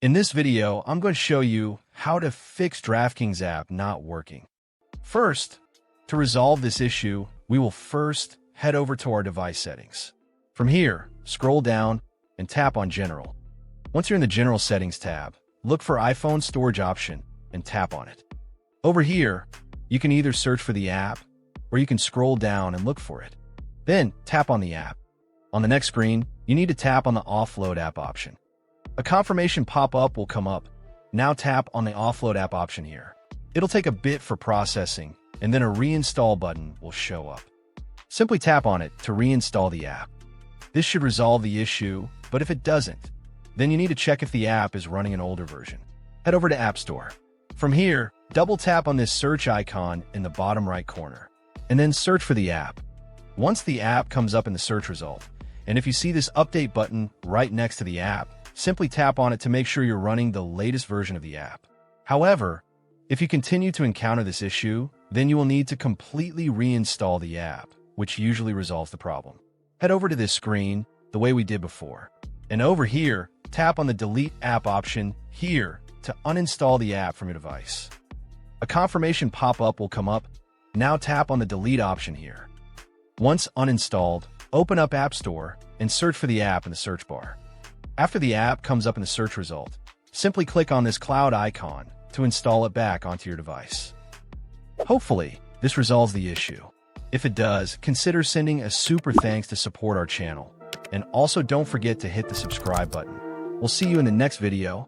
In this video, I'm going to show you how to fix DraftKings app not working. First, to resolve this issue, we will first head over to our device settings. From here, scroll down and tap on General. Once you're in the General Settings tab, look for iPhone Storage option and tap on it. Over here, you can either search for the app or you can scroll down and look for it. Then tap on the app. On the next screen, you need to tap on the Offload app option. A confirmation pop-up will come up. Now tap on the Offload app option here. It'll take a bit for processing, and then a reinstall button will show up. Simply tap on it to reinstall the app. This should resolve the issue, but if it doesn't, then you need to check if the app is running an older version. Head over to App Store. From here, double tap on this search icon in the bottom right corner, and then search for the app. Once the app comes up in the search result, and if you see this update button right next to the app, simply tap on it to make sure you're running the latest version of the app. However, if you continue to encounter this issue, then you will need to completely reinstall the app, which usually resolves the problem. Head over to this screen the way we did before, and over here, tap on the Delete App option here to uninstall the app from your device. A confirmation pop-up will come up. Now tap on the Delete option here. Once uninstalled, open up App Store and search for the app in the search bar. After the app comes up in the search result, simply click on this cloud icon to install it back onto your device. Hopefully, this resolves the issue. If it does, consider sending a super thanks to support our channel. And also don't forget to hit the subscribe button. We'll see you in the next video.